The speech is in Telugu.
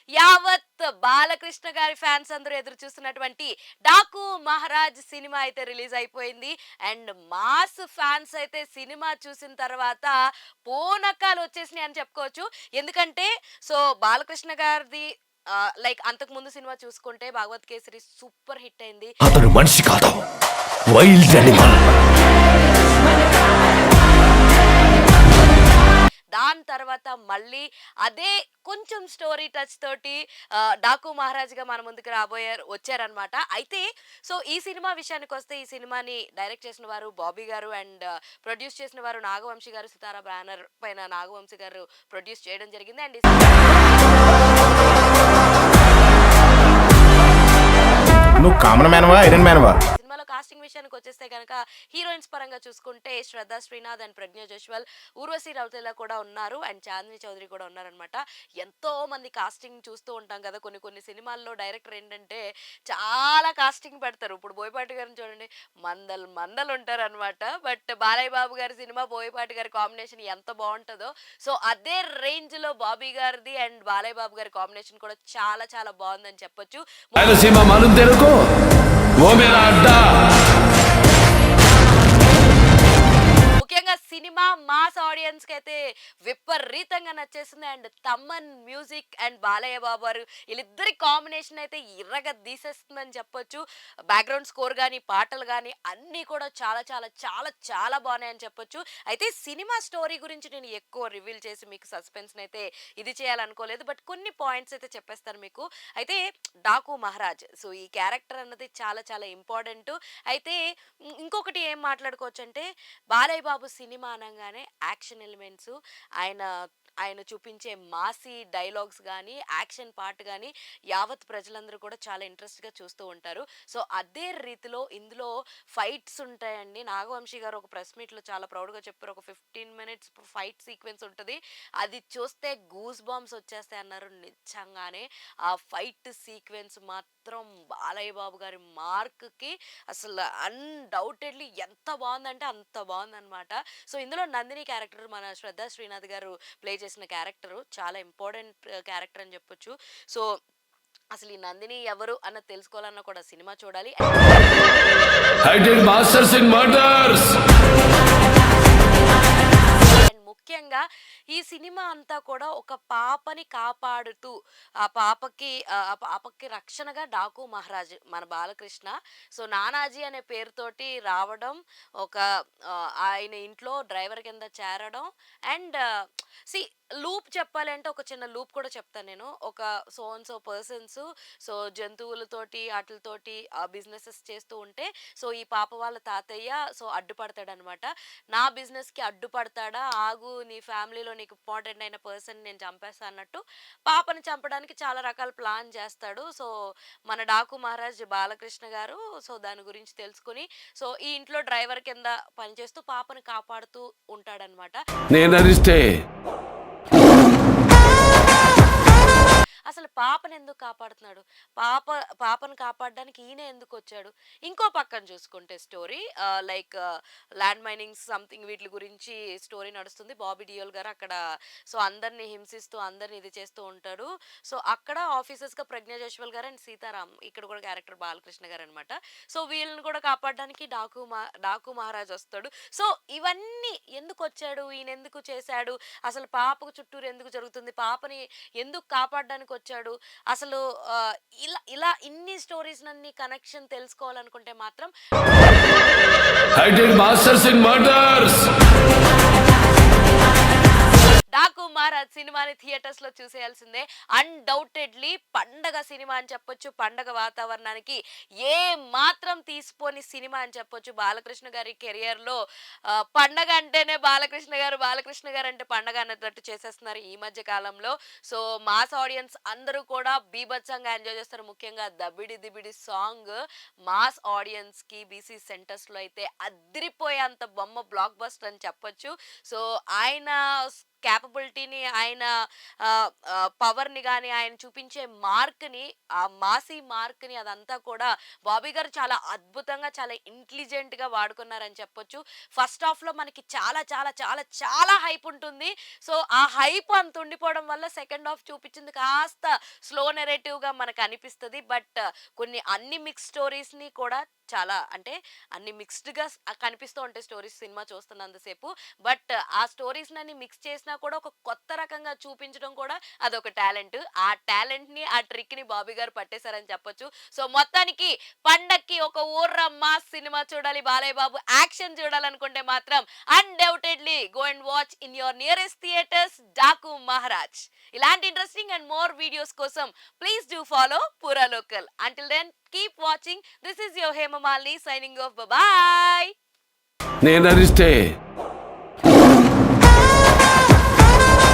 యావత్ బాలకృష్ణ గారి ఫ్యాన్స్ అందరూ ఎదురు చూస్తున్నటువంటి డాకు మహారాజ్ సినిమా అయితే రిలీజ్ అయిపోయింది. అండ్ మాస్ ఫ్యాన్స్ అయితే సినిమా చూసిన తర్వాత పూనకాలు వచ్చేసినాయి అని చెప్పుకోవచ్చు. ఎందుకంటే సో బాలకృష్ణ గారిది లైక్ అంతకు ముందు సినిమా చూసుకుంటే భగవత్ కేసరి సూపర్ హిట్ అయింది. అతను మనిషి కాదు, వైల్డ్ అనిమల్. దాని తర్వాత మళ్ళీ అదే కొంచెం స్టోరీ టచ్ తోటి డాకు మహారాజ్గా మన ముందుకు వచ్చారనమాట. అయితే సో ఈ సినిమా విషయానికి వస్తే ఈ సినిమాని డైరెక్ట్ చేసిన వారు బాబీ గారు అండ్ ప్రొడ్యూస్ చేసిన వారు నాగవంశీ గారు. సితారా బ్యానర్ పైన నాగవంశీ గారు ప్రొడ్యూస్ చేయడం జరిగింది. అండ్ నువ్వు కామన్ మ్యాన్వా, ఐరన్ మ్యాన్వా? సినిమాలో కాస్టింగ్ విషయానికి వచ్చేస్తే కనుక హీరోయిన్స్ పరంగా చూసుకుంటే శ్రద్ధా శ్రీనాథ్ అండ్ ప్రజ్ఞ జైస్వాల్, ఊర్వశి రౌతేలా కూడా ఉన్నారు అండ్ చాందిని చౌదరి కూడా ఉన్నారనమాట. ఎంతో మంది కాస్టింగ్ చూస్తూ ఉంటాం కదా కొన్ని సినిమాల్లో. డైరెక్టర్ ఏంటంటే చాలా కాస్టింగ్ పెడతారు. ఇప్పుడు బోయపాటి గారిని చూడండి, మందలు ఉంటారు అనమాట. బట్ బాలయ్య బాబు గారి సినిమా బోయపాటి గారి కాంబినేషన్ ఎంత బాగుంటుందో, సో అదే రేంజ్ లో బాబీ గారిది అండ్ బాలయ్య బాబు గారి కాంబినేషన్ కూడా చాలా చాలా బాగుందని చెప్పొచ్చు. ముఖ్యంగా సినిమా మాస్ ఆడియన్స్ కి అయితే విపరీతంగా నచ్చేస్తుంది. And Thaman music and Balayya Babu garu వీళ్ళిద్దరి కాంబినేషన్ అయితే ఇర్రగా తీసేస్తుందని చెప్పొచ్చు. బ్యాక్గ్రౌండ్ స్కోర్ కానీ పాటలు కానీ అన్నీ కూడా చాలా చాలా చాలా చాలా బాగున్నాయని చెప్పొచ్చు. అయితే సినిమా స్టోరీ గురించి నేను ఎక్కువ రివీల్ చేసి మీకు సస్పెన్స్ అయితే ఇది చేయాలనుకోలేదు. బట్ కొన్ని పాయింట్స్ అయితే చెప్పేస్తాను మీకు. అయితే డాకు మహారాజ్, సో ఈ క్యారెక్టర్ అన్నది చాలా చాలా ఇంపార్టెంట్. అయితే ఇంకొకటి ఏం మాట్లాడుకోవచ్చు అంటే బాలయ్య బాబు సినిమా అనగానే యాక్షన్ ఎలిమెంట్స్, ఆయన ఆయన చూపించే మాసీ డైలాగ్స్ కానీ యాక్షన్ పార్ట్ కానీ యావత్ ప్రజలందరూ కూడా చాలా ఇంట్రెస్ట్గా చూస్తూ ఉంటారు. సో అదే రీతిలో ఇందులో ఫైట్స్ ఉంటాయండి. నాగవంశీ గారు ఒక ప్రెస్ మీట్లో చాలా ప్రౌడ్గా చెప్పారు. ఒక 15 minutes ఫైట్ సీక్వెన్స్ ఉంటుంది, అది చూస్తే గూస్ బాంబ్స్ వచ్చేస్తాయి అన్నారు. నిజంగానే ఆ ఫైట్ సీక్వెన్స్ మాత్రం బాలయ్య బాబు గారి మార్క్కి అసలు అన్డౌటెడ్లీ ఎంత బాగుందంటే అంత బాగుందనమాట. సో ఇందులో నందిని క్యారెక్టర్ మన శ్రద్ధా శ్రీనాథ్ గారు ప్లే చేసిన క్యారెక్టర్ చాలా ఇంపార్టెంట్ క్యారెక్టర్ అని చెప్పొచ్చు. సో అసలు ఈ నందిని ఎవరు అన్నది తెలుసుకోవాలన్నా కూడా సినిమా చూడాలి. ముఖ్యంగా ఈ సినిమా అంతా కూడా ఒక పాపని కాపాడుతూ ఆ పాపకి రక్షణగా డాకు మహారాజ్ మన బాలకృష్ణ సో నానాజీ అనే పేరుతోటి రావడం, ఒక ఆయన ఇంట్లో డ్రైవర్ కింద చేరడం అండ్ సి లూప్ చెప్పాలంటే ఒక చిన్న లూప్ కూడా చెప్తాను నేను. ఒక సో పర్సన్స్ సో జంతువులతోటి వాటితోటి బిజినెసెస్ చేస్తూ ఉంటే సో ఈ పాప వాళ్ళ తాతయ్య సో అడ్డుపడతాడు అనమాట. నా బిజినెస్కి అడ్డుపడతాడా, ఆగు, నీ ఫ్యామిలీలో నీకు ఇంపార్టెంట్ అయిన పర్సన్ నేను చంపేస్తా అన్నట్టు పాపని చంపడానికి చాలా రకాల ప్లాన్ చేస్తాడు. సో మన డాకు మహారాజ్ బాలకృష్ణ గారు సో దాని గురించి తెలుసుకుని సో ఈ ఇంట్లో డ్రైవర్ కింద పనిచేస్తూ పాపని కాపాడుతూ ఉంటాడనమాట. అసలు పాపను ఎందుకు కాపాడుతున్నాడు, పాపను కాపాడడానికి ఈయన ఎందుకు వచ్చాడు? ఇంకో పక్కన చూసుకుంటే story like land mining something వీటి గురించి స్టోరీ నడుస్తుంది. బాబీ డియోల్ గారు అక్కడ సో అందరిని హింసిస్తూ అందరిని ఇది చేస్తూ ఉంటాడు. సో అక్కడ ఆఫీసర్స్గా ప్రజ్ఞ జైస్వాల్ గారు అండ్ సీతారాం, ఇక్కడ కూడా క్యారెక్టర్ బాలకృష్ణ గారు అనమాట. సో వీళ్ళని కూడా కాపాడడానికి డాకు మహారాజ్ వస్తాడు. సో ఇవన్నీ ఎందుకు వచ్చాడు, ఈయన ఎందుకు చేశాడు, అసలు పాపకు చుట్టూరు ఎందుకు జరుగుతుంది, పాపని ఎందుకు కాపాడడానికి వచ్చాడు, అసలు ఇలా ఇన్ని స్టోరీస్ నన్ని కనెక్షన్ తెలుసుకోవాలనుకుంటే మాత్రం డాకు మహారాజ్ సినిమాని థియేటర్స్ లో చూసేయాల్సిందే. అన్డౌటెడ్లీ పండగ సినిమా అని చెప్పొచ్చు. పండగ వాతావరణానికి ఏ మాత్రం తీసిపోని సినిమా అని చెప్పొచ్చు. బాలకృష్ణ గారి కెరియర్ లో పండగ అంటేనే బాలకృష్ణ గారు అంటే పండగ అన్నట్టు చేసేస్తున్నారు ఈ మధ్య కాలంలో. సో మాస్ ఆడియన్స్ అందరూ కూడా బీభత్సంగా ఎంజాయ్ చేస్తారు. ముఖ్యంగా దబిడి దిబిడి సాంగ్ మాస్ ఆడియన్స్ కి బీసీ సెంటర్స్ లో అయితే అదిరిపోయేంత బొమ్మ బ్లాక్ బస్టర్ అని చెప్పొచ్చు. సో ఆయన క్యాపబిలిటీని, ఆయన పవర్‌ని గాని, ఆయన చూపించే మార్క్‌ని, ఆ మాసీ మార్క్‌ని అదంతా కూడా బాబీ గారు చాలా అద్భుతంగా, చాలా ఇంటెలిజెంట్‌గా వాడుకున్నారని చెప్పొచ్చు. ఫస్ట్ హాఫ్‌లో మనకి చాలా, చాలా, చాలా, చాలా హైప్ ఉంటుంది. సో, ఆ హైప్ అంత ఉండిపోవడం వల్ల సెకండ్ హాఫ్ చూపించింది కాస్త స్లో నెరేటివ్‌గా మనకు అనిపిస్తది. బట్ కొన్ని అన్ని మిక్స్ స్టోరీస్‌ని కూడా చాలా అంటే అన్ని మిక్స్డ్‌గా కనిపిస్తూ ఉంటాయి స్టోరీస్ సినిమా చూస్తున్నంత సేపు. బట్ ఆ స్టోరీస్‌నన్ని మిక్స్ చేసినా కూడా ఒక కొత్త రకంగా చూపించడం కూడా అదొక టాలెంట్. ఆ టాలెంట్‌ని, ఆ ట్రిక్‌ని బాబీ గారు పట్టేసారని చెప్పొచ్చు. సో, మొత్తానికి పండక్కి ఒక ఊర్ర మాస్ సినిమా చూడాలి, బాలయ్య బాబు యాక్షన్ చూడాలనుకుంటే మాత్రం undoubtedly go and watch in your nearest theatres 'Daaku Maharaaj'. ఇలాంటి ఇంట్రెస్టింగ్ అండ్ మోర్ వీడియోస్ కోసం please do follow Poora local. Until then keep watching. This is your Hema Malini signing off. Bye bye. నేను అరిస్తే